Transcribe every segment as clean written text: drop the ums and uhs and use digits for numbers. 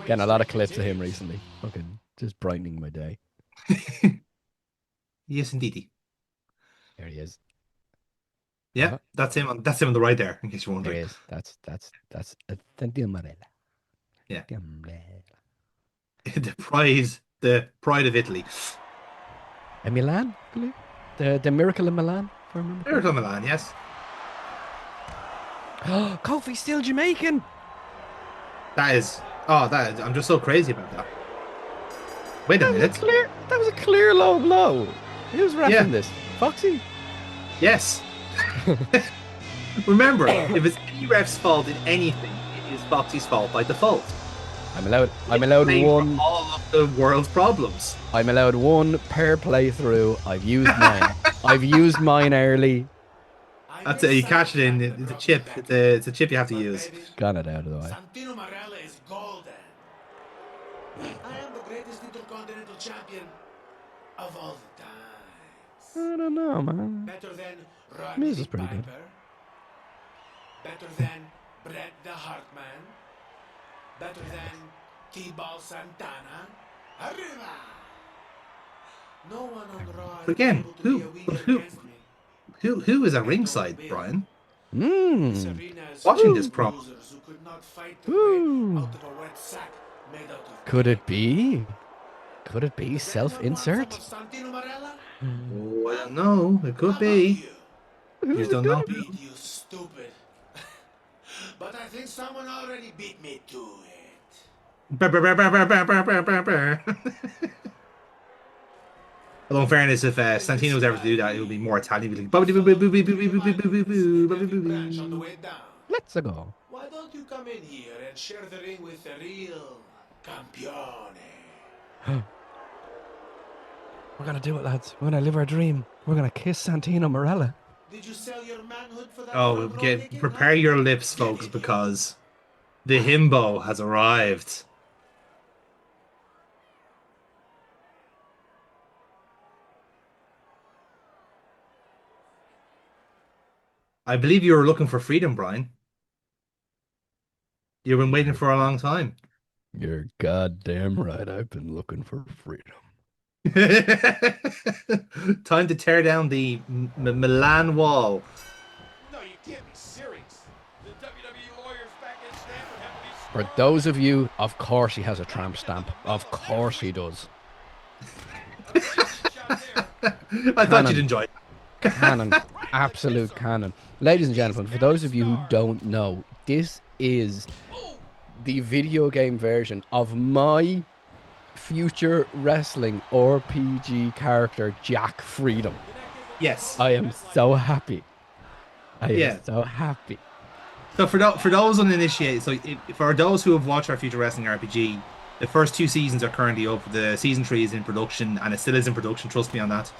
Getting a lot of clips of him recently. Fucking just brightening my day. Yes, indeed. There he is. Yeah, that's him. That's him on the right there. In case you're There wondering. he is. That's a Santino Marella. Yeah, Marella. the pride of Italy. And Milan, I believe. The Miracle in Milan, if I remember Miracle correctly. Milan, yes. Kofi's still Jamaican. That is. Oh, that is, I'm just so crazy about that. Wait a That was a minute. clear. That was a clear low blow. Who's Yeah. refing this? Foxy. Yes. Remember, if it's any ref's fault in anything, it is Foxy's fault by default. I'm allowed. I'm It's allowed blamed for one. all of the world's problems. I'm allowed one per playthrough. I've used mine. I've used mine early. That's it. You catch it in. It's a chip. It's a chip you have to use. Got it out of the way. Santino Marella is golden. I am the greatest Intercontinental Champion of all the times. I don't know, man. Better than Miz Rodney is pretty good. Piper. Better than Bret the Heartman. Better than T-Ball Santana. Arriba! No one on Raw is Again, able to be a winner against me. who is at ringside, Brian? This Mmm. arena is Watching full this of promo. losers who could not fight their way Ooh. out of a wet sack made out of Could it be? Could it be self-insert? Santino Marella? Oh, I don't know. It could be. You just don't know. Beat you, stupid. But I think someone already beat me to it. Although, in fairness, if Santino was ever to do that, it would be more Italian. He'd be Branch on the like, way down. Let's go. Why don't you come in here and share the ring with the real campione? We're gonna do it, lads. We're gonna live our dream. We're gonna kiss Santino Marella. Did you sell your manhood for that? oh, front row ticket, prepare huh? your lips, folks, because the himbo has arrived. I believe you were looking for freedom, Brian. You've been waiting for a long time. You're goddamn right. I've been looking for freedom. Time to tear down the Milan wall. No, you can't be serious. The WWE lawyers back in Stanford have to be For strong. those of you, of course he has a tramp stamp. Of course he does. I thought you'd enjoy it. Cannon. Absolute cannon. Ladies and gentlemen, for those of you who don't know, this is the video game version of my future wrestling RPG character, Jack Freedom. Yes. I am so happy. I Yeah. am so happy. So for those uninitiated, for those who have watched our Future Wrestling RPG, the first 2 seasons are currently up. The season 3 is in production, and it still is in production. Trust me on that.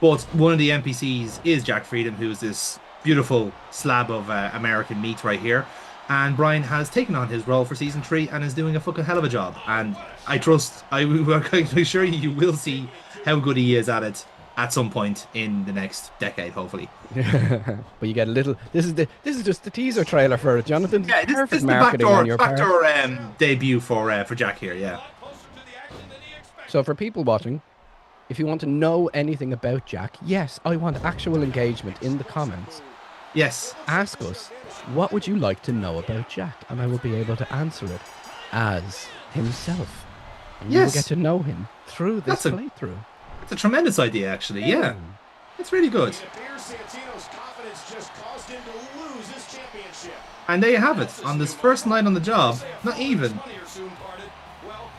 But one of the NPCs is Jack Freedom, who is this beautiful slab of American meat right here. And Brian has taken on his role for season 3 and is doing a fucking hell of a job. And I trust, I'm sure you will see how good he is at it at some point in the next decade, hopefully. But you get a little. This is just the teaser trailer for it, Jonathan. Yeah, this Perfect is the marketing on your part. backdoor debut for Jack here. Yeah. Closer to the action than he expected. So for people watching, if you want to know anything about Jack, yes, I want actual engagement in the comments. Yes. Ask us, what would you like to know about Jack? And I will be able to answer it as himself. And you will Yes. get to know him through this That's a- playthrough. It's a tremendous idea, actually. Yeah. It's really good. It appears Santino's confidence just caused him to lose his championship. And there you have it. On this first night on the job, not even, Money are soon parted. Well,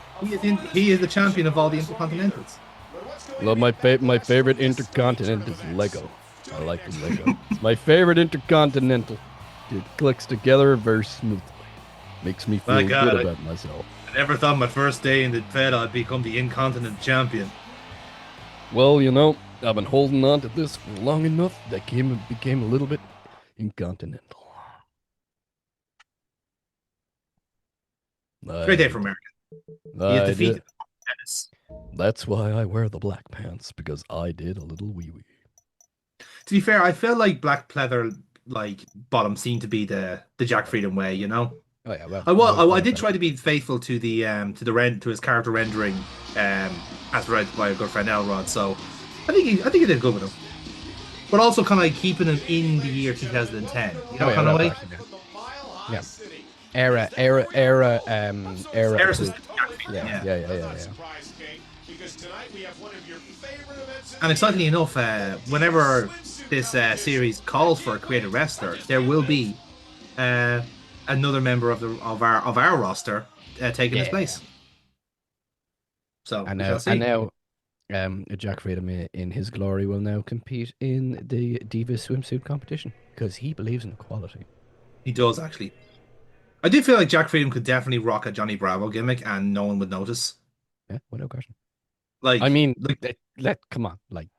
he is the champion of all the Intercontinentals. but what's going Love my favorite Intercontinental is Lego. I like the Lego. My favorite Intercontinental. It clicks together very smoothly. Makes me feel My God, good about myself. I never thought my first day in the Fed I'd become the Incontinent champion. Well, you know, I've been holding on to this for long enough that became a little bit incontinental. Great day for America. He I has defeated did. Dennis. That's why I wear the black pants, because I did a little wee wee. To be fair, I feel like black pleather bottom seemed to be the Jack Freedom way, you know? Oh yeah, well, I did try to be faithful to to his character rendering, as read by a good friend Elrod. So I think he did good with him, but also kind of like keeping him in the year 2010. You know, Oh yeah, kind of without way. question, yeah. Era Era approved. system, exactly. Yeah, Yeah. yeah, yeah, yeah, yeah. Because tonight we have one of your favorite events. And excitingly enough, whenever this series calls for a creative wrestler, there will be uh, another member of our roster taking his Yeah. place. So And we shall and see. now, Jack Freedom in his glory will now compete in the Divas swimsuit competition because he believes in equality. He does actually. I do feel like Jack Freedom could definitely rock a Johnny Bravo gimmick, and no one would notice. Yeah, without question. I Like, mean, like come on, like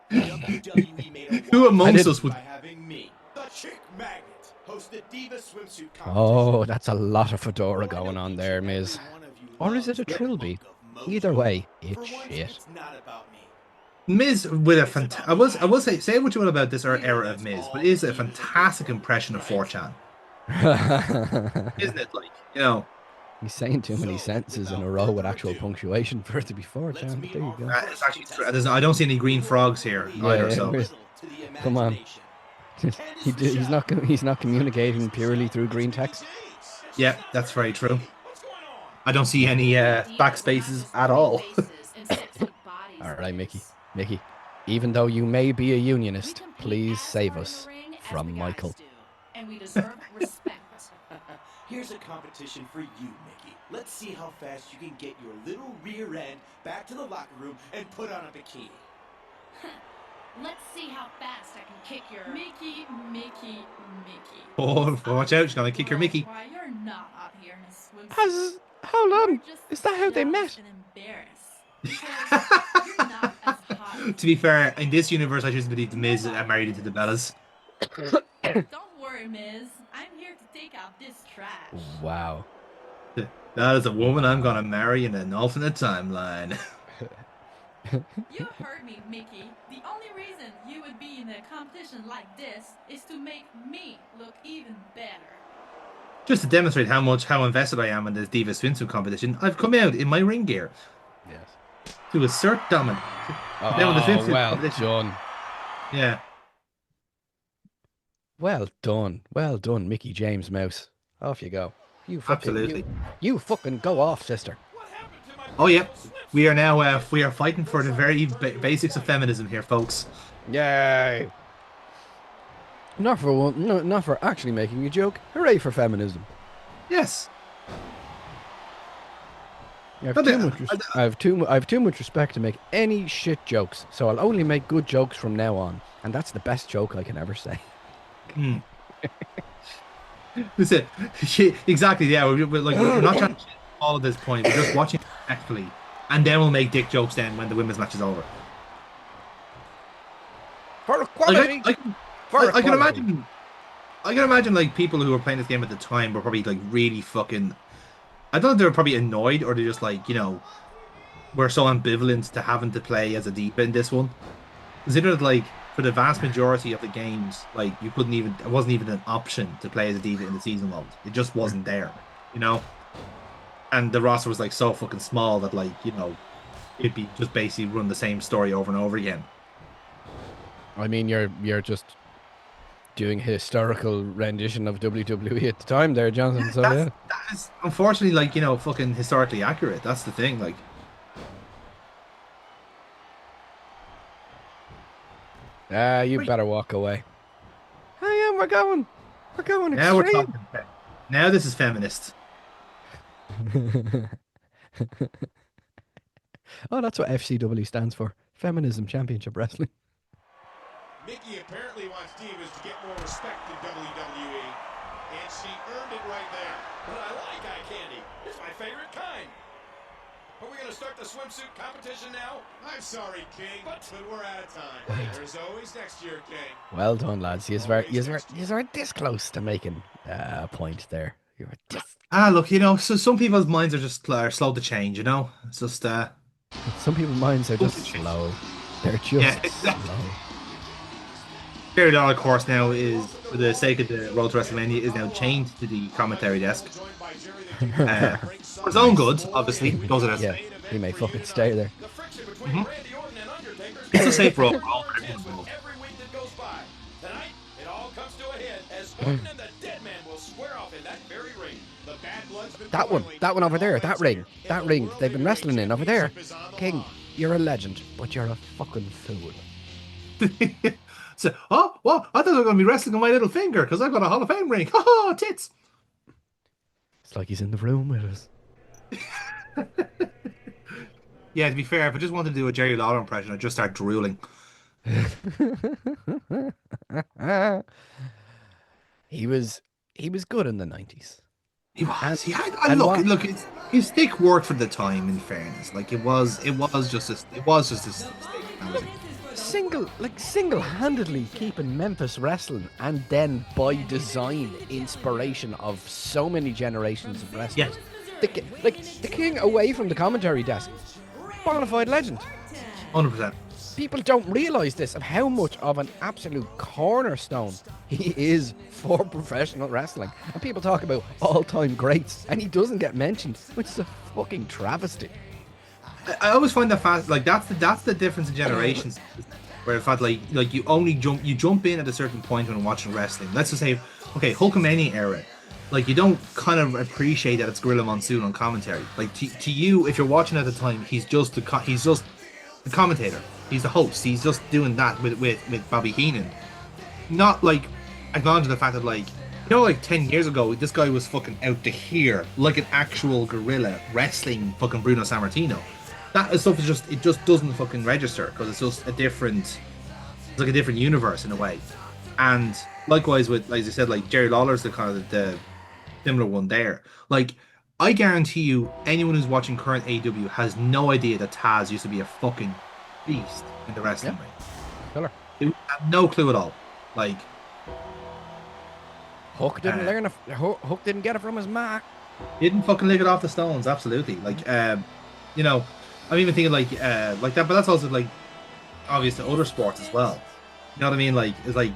WWE made a who wise amongst didn't- us would? by having me, the Chick Magnet, host the Diva swimsuit competition. oh, that's a lot of fedora going on there, Miz. Or is it a trilby? Either way, it's shit. It's not about me. Miz with a I will say what you will about this era of Miz, but it is a fantastic impression of 4chan, isn't it? Like, you know, He's saying too many sentences in a row with actual punctuation for it to be 4chan, but there you go. it's actually I don't see any green frogs here either. Yeah, So Miz. Come on. He's not communicating purely through green text. yeah, that's very true. I don't see any backspaces at all. All right, Mickey. Mickey, even though you may be a unionist, please save us from Michael. And we deserve respect. Here's a competition for you, Mickey. Let's see how fast you can get your little rear end back to the locker room and put on a bikini. Let's see how fast I can kick your Mickey. Oh, watch out! She's gonna kick your Mickey. Why you're not out here in a swimsuit. Hold You're on. just Is that how they jealous met? and embarrassed. Because you're not as hot. To be fair, in this universe, I just believe the Miz married into the Bellas. Don't worry, Miz. I'm here to take out this trash. Wow. That is a woman I'm gonna marry in an alternate timeline. You heard me, Mickey. The only reason you would be in a competition like this is to make me look even better. Just to demonstrate how invested I am in this Diva swimsuit competition, I've come out in my ring gear Yes. to assert dominance. Now in the Oh, swimsuit well competition. done. Yeah. Well done. Well done, Mickey James Mouse. Off you go. You fucking, Absolutely. You fucking go off, sister. Oh yeah. We are now we are fighting for the very basics of feminism here, folks. Yay. Not for one, no, not for actually making a joke. Hooray for feminism. Yes. I have, But too the- much I have too much respect to make any shit jokes, so I'll only make good jokes from now on, and that's the best joke I can ever say. That's it. Exactly. Yeah. We're not trying to all at this point. We're just watching respectfully, and then we'll make dick jokes then when the women's match is over. For equality. Like, I can imagine. I can imagine like people who were playing this game at the time were probably like really fucking. I don't know if they were probably annoyed or they're just like, you know, we're so ambivalent to having to play as a diva in this one. Consider that like for the vast majority of the games, like you couldn't even it wasn't even an option to play as a diva in the season mode. It just wasn't there, you know. And the roster was like so fucking small that like, you know, it'd be just basically run the same story over and over again. I mean, you're just doing a historical rendition of WWE at the time there, Jonathan. So yeah. That is unfortunately like, you know, fucking historically accurate. That's the thing, like. You better walk away. Oh yeah, we're going Now we're extreme. talking. Now this is feminist. Oh, that's what FCW stands for. Feminism Championship Wrestling. Mickey apparently wants divas to get more respect in WWE, and she earned it right there. But I like eye candy. It's my favorite kind. Are we going to start the swimsuit competition now? I'm sorry, King, but we're out of time. There's always next year, King. Well done, lads. You were this close to making a point there. You were this. Look, you know, so some people's minds are just slow to change, you know? It's just, Some people's minds are just slow. They're just Yeah, exactly. slow. Jerry Lawler, of course, now is, for the sake of the Road to WrestleMania, is now chained to the commentary desk. For his own good, obviously. Goes with Yeah, it. he may fucking stay there. It's a safe role for all everyone involved. Every week that goes by. Tonight, it all comes to a head as Orton and the Dead Man will square off in that very ring. The bad blood's been That one over there, that ring they've been wrestling in over there. King, you're a legend, but you're a fucking fool. So, oh, what? I thought I was going to be wrestling on my little finger because I've got a Hall of Fame ring. Ha ha, tits. It's like he's in the room with us. Yeah, to be fair, if I just wanted to do a Jerry Lawler impression, I'd just start drooling. He was good in the 90s. He was. And Look, his stick worked for the time. In fairness, like it was just a stick. Single-handedly keeping Memphis wrestling, and then by design, inspiration of so many generations of wrestlers. Yeah. The King away from the commentary desk, bona fide legend. 100%. People don't realise this, of how much of an absolute cornerstone he is for professional wrestling. And people talk about all-time greats, and he doesn't get mentioned, which is a fucking travesty. I always find that fast. Like that's the difference in generations. Where in fact, like you jump in at a certain point when watching wrestling. Let's just say, okay, Hulkamania era. Like you don't kind of appreciate that it's Gorilla Monsoon on commentary. Like to you, if you're watching at the time, he's just the commentator. He's the host. He's just doing that with Bobby Heenan. Not like acknowledging the fact that like, you know, like 10 years ago, this guy was fucking out to here like an actual gorilla wrestling fucking Bruno Sammartino. That stuff is it just doesn't fucking register because it's just it's like a different universe in a way. And likewise with, like I said, like Jerry Lawler's the kind of the similar one there. Like I guarantee you, anyone who's watching current AEW has no idea that Taz used to be a fucking beast in the wrestling ring. Killer. They have no clue at all. Like Hook didn't learn it. Hook didn't get it from his ma. Didn't fucking lick it off the stones. Absolutely. Like you know, I'm even thinking like that, but that's also like obvious to other sports as well. You know what I mean? Like it's like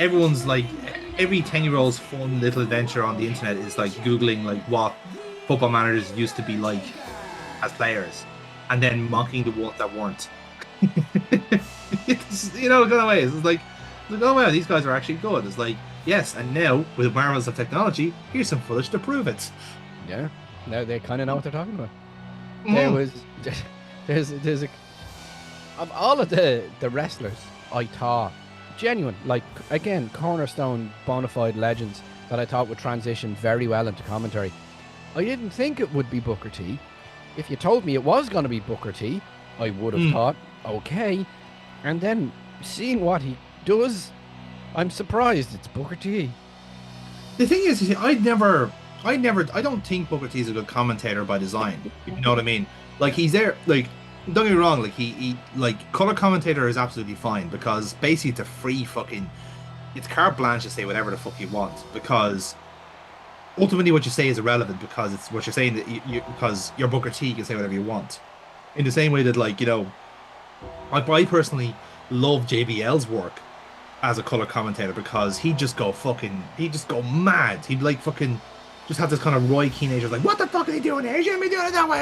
everyone's like every 10-year-old's fun little adventure on the internet is like googling like what football managers used to be like as players, and then mocking the ones that weren't. You know, the kind of ways. It's like, oh wow, these guys are actually good. It's like, yes, and now with marvels of technology, here's some footage to prove it. Yeah, now they kind of know what they're talking about. There's of all of the wrestlers I thought genuine, like again, cornerstone bona fide legends that I thought would transition very well into commentary. I didn't think it would be Booker T. If you told me it was going to be Booker T, I would have thought, okay. And then seeing what he does, I'm surprised it's Booker T. The thing is, I don't think Booker T is a good commentator by design. You know what I mean? Like he's there, like don't get me wrong, like he like color commentator is absolutely fine because basically it's a free fucking, it's carte blanche to say whatever the fuck you want because ultimately what you say is irrelevant because it's what you're saying that because you're Booker T, you can say whatever you want. In the same way that like, you know, I personally love JBL's work as a color commentator because he'd just go mad. He'd like fucking just have this kind of Roy Keane age, like, what the fuck are they doing here? You shouldn't be doing it that way,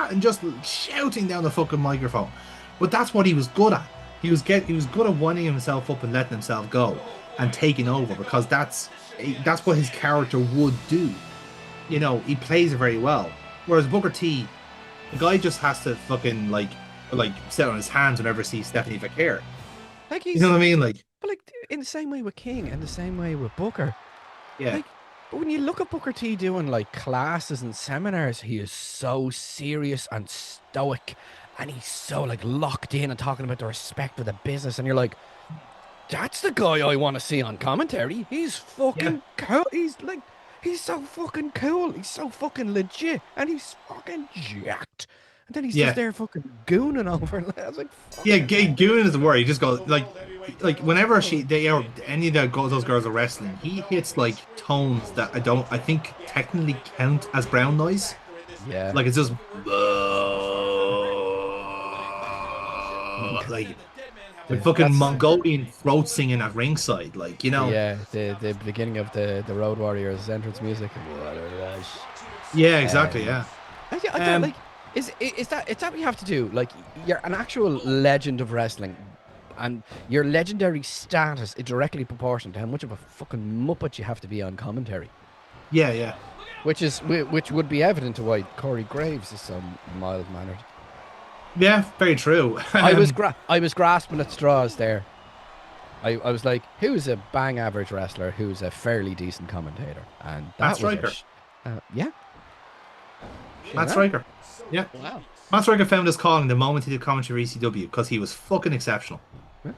and just shouting down the fucking microphone. But that's what he was good at. He was good at winding himself up and letting himself go and taking over because that's what his character would do. You know, he plays it very well. Whereas Booker T, the guy just has to fucking like sit on his hands whenever he sees Stephanie Vaquer. Like you know what I mean? Like, but like in the same way with King and the same way with Booker. Yeah. Like, but when you look at Booker T doing like classes and seminars, he is so serious and stoic, and he's so like locked in and talking about the respect for the business, and you're like, that's the guy I want to see on commentary. He's fucking cool. He's so fucking cool. He's so fucking legit, and he's fucking jacked. And then he's just there fucking gooning over. I was like, gooning is the word. He just goes like whenever any of those girls are wrestling, he hits like tones that I think technically count as brown noise. Yeah. Like it's just like With fucking That's Mongolian throat singing at ringside, like, you know. yeah, the beginning of the Road Warriors entrance music. What a rush. Yeah, exactly. Yeah. I don't like. Is that it's that what you have to do? Like you're an actual legend of wrestling, and your legendary status is directly proportional to how much of a fucking muppet you have to be on commentary. Yeah, yeah. Which would be evident to why Corey Graves is so mild mannered. Yeah, very true. I was grasping at straws there. I was like, who's a bang average wrestler who's a fairly decent commentator, and that Matt was Striker. Yeah. Matt Striker. Yeah. Wow. Matt Striker found his calling the moment he did commentary for ECW because he was fucking exceptional. Yeah.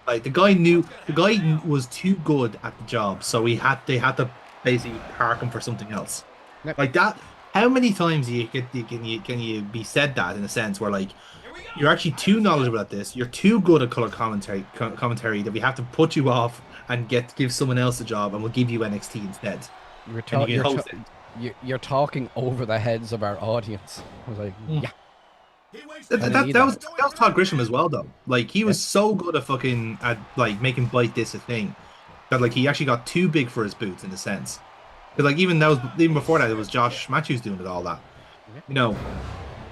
Like the guy was too good at the job, so they had to basically park him for something else. Yep. Like that. How many times can you be said that in a sense where like you're actually too knowledgeable at this, you're too good at color commentary that we have to put you off and give someone else a job, and we'll give you NXT instead. You're talking over the heads of our audience. I was like, yeah. That was Todd Grisham as well, though. Like he was so good at like making Bite This a thing that like he actually got too big for his boots in a sense. But like even before that, it was Josh Matthews doing it all that, you know.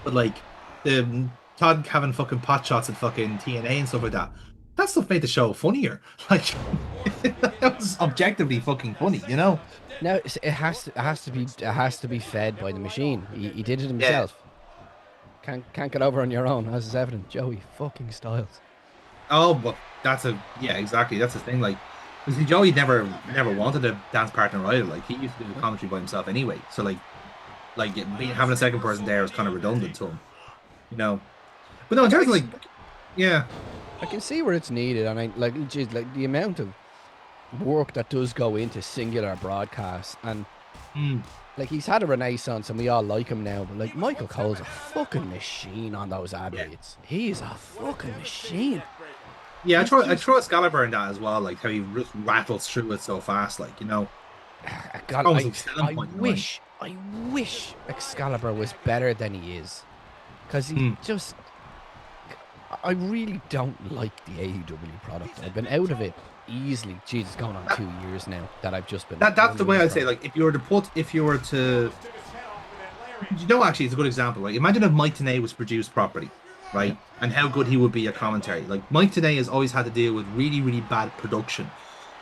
But like the Todd having fucking pot shots at fucking TNA and stuff like that. That stuff made the show funnier. Like that was objectively fucking funny, you know. No, it has to be fed by the machine. He did it himself. Can't get over on your own, as is evident. Joey fucking Styles. Oh, but exactly. That's the thing. Like, you see, Joey never wanted a dance partner either. Like, he used to do the commentary by himself anyway. So having a second person there was kind of redundant to him, you know. But no, in terms of like, yeah, I can see where it's needed, and like the amount of work that does go into singular broadcasts, and like he's had a renaissance and we all like him now, but like Michael Cole's a fucking machine on those ad reads. He's a fucking machine. Yeah, I throw Excalibur in that as well, like how he just rattles through it so fast, like, you know. God, I wish Excalibur was better than he is, because he just. I really don't like the AEW product. I've been out of it easily. Jeez, it's going on 2 years now that I've just been. That's the way I'd say. Like, if you were to, you know, actually, it's a good example. Like, imagine if Mike Tenay was produced properly, right? And how good he would be at commentary. Like, Mike Tenay has always had to deal with really, really bad production.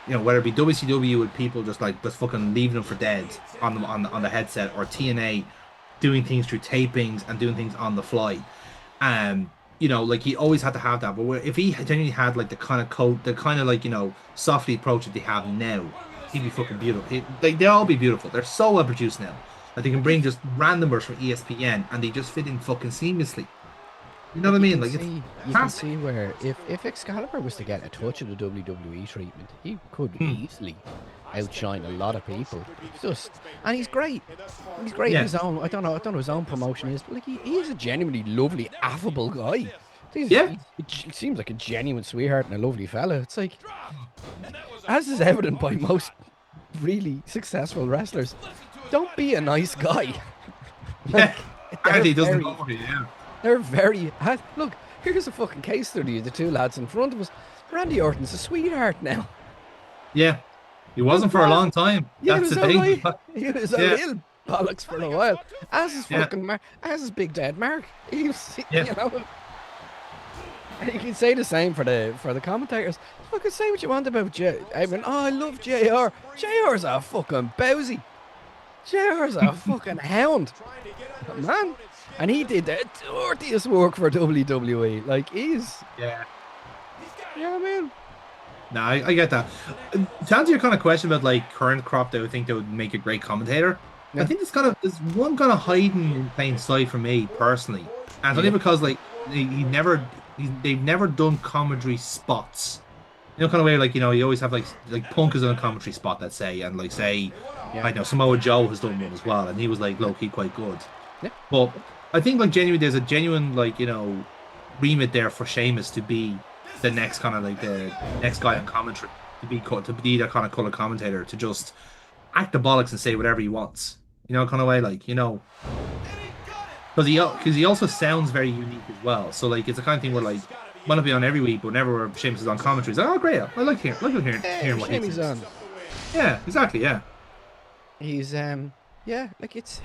You know, whether it be WCW with people just fucking leaving them for dead on the headset, or TNA doing things through tapings and doing things on the fly. You know, like he always had to have that. But if he genuinely had like the kind of like, you know, softly approach that they have now, he'd be fucking beautiful. They all be beautiful. They're so well produced now. Like they can bring just randomers from ESPN and they just fit in fucking seamlessly. You know what I mean? Like you can see where if Excalibur was to get a touch of the WWE treatment, he could easily outshine a lot of people. And he's great. He's great in his own. I don't know what his own promotion is, but like he is a genuinely lovely, affable guy. He seems like a genuine sweetheart and a lovely fella. It's like, as is evident by most really successful wrestlers, don't be a nice guy. Like, he doesn't know you. They're very. Look, here's a fucking case study of the two lads in front of us. Randy Orton's a sweetheart now. Yeah, he wasn't for a long time. That's the thing. He was a little bollocks for a while. As is fucking as is Big Dad Mark. He was, you know. And you can say the same for the commentators. Fucking say what you want about I mean, I love JR. JR's a fucking bowsy. JR's a fucking hound, man. And he did the dirtiest work for WWE. Like, he's... Yeah. You know what I mean? No, I get that. To answer your kind of question about, like, current crop that I would think that would make a great commentator, I think there's one kind of hiding in plain sight for me, personally. And it's only because, like, they've never done commentary spots. You know, kind of way, like, you know, you always have, like Punk is on a commentary spot, let's say, and, like, say, I know, Samoa Joe has done one as well, and he was, like, low-key quite good. Yeah. But I think like there's a genuine like, you know, remit there for Sheamus to be the next kind of like the next guy on commentary, to be that kind of color commentator, to just act the bollocks and say whatever he wants, you know, kind of way, like, you know, because he also sounds very unique as well. So like it's a kind of thing where like might not be on every week, but whenever Sheamus is on commentary, it's like, oh great, I like hearing what he Shammy's says. on. Yeah, exactly. Yeah. He's yeah, like it's,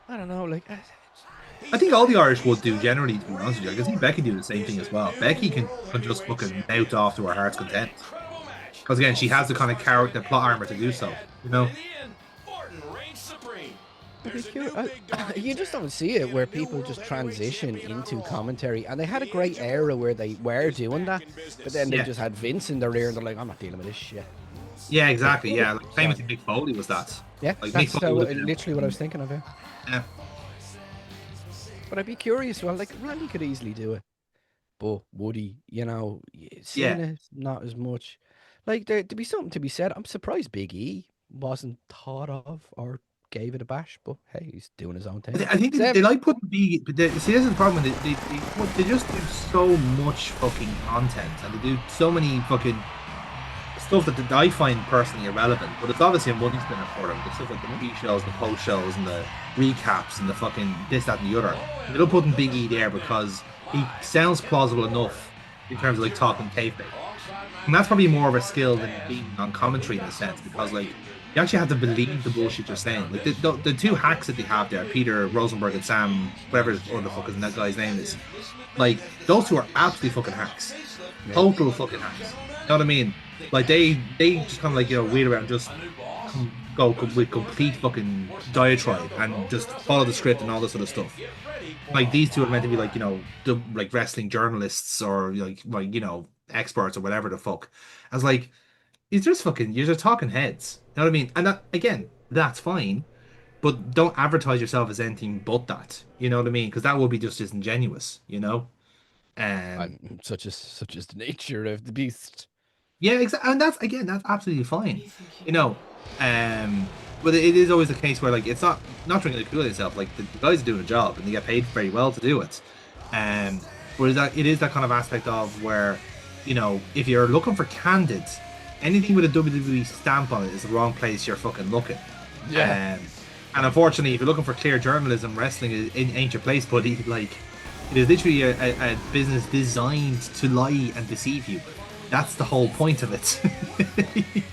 I don't know, like I think all the Irish would do generally, to be honest with you. I can see Becky do the same thing as well. Becky can just fucking mouth off to her heart's content. Because again, she has the kind of character plot armor to do so, you know? you just don't see it where people just transition into commentary, and they had a great era where they were doing that, but then they Yeah. just had Vince in their ear and they're like, I'm not dealing with this shit. Yeah, exactly. Yeah, like same with Mick Foley was that. Yeah, Like that's would have been- literally what I was thinking of. Yeah. Yeah. But I'd be curious. Well, like Randy could easily do it, but would he? You know, Cena not as much. Like there'd be something to be said. I'm surprised Big E wasn't thought of or gave it a bash, but hey, he's doing his own thing. I think they like putting big, but see, this is the problem. They just do so much fucking content, and they do so many fucking stuff that I find personally irrelevant. But it's obviously a money spinner for them. The stuff like the pre-shows, the post-shows, and the recaps, and the fucking this, that, and the other. They don't put Big E there because he sounds plausible enough in terms of like talking kayfabe, and that's probably more of a skill than being on commentary in a sense, because like, you actually have to believe the bullshit you're saying. Like the two hacks that they have there, Peter Rosenberg and Sam, whatever the fuck is that guy's name is, like those two are absolutely fucking hacks, total fucking hacks. You know what I mean? Like they just kind of like, you know, wheel around, just go with complete fucking diatribe and just follow the script and all this sort of stuff. Like these two are meant to be like, you know, like wrestling journalists or like you know, experts or whatever the fuck. I was like, you're just talking heads. You know what I mean? And that, again, that's fine, but don't advertise yourself as anything but that. You know what I mean? Because that would be just disingenuous. You know? Such is the nature of the beast. Yeah, exactly. And that's absolutely fine. You know, but it is always the case where like it's not drinking the Kool-Aid itself. Like the guys are doing a job and they get paid very well to do it. Whereas it is that kind of aspect of where, you know, if you're looking for candid, anything with a WWE stamp on it is the wrong place you're fucking looking. Yeah. And unfortunately, if you're looking for clear journalism, wrestling ain't your place, buddy. Like, it is literally a business designed to lie and deceive you. That's the whole point of it.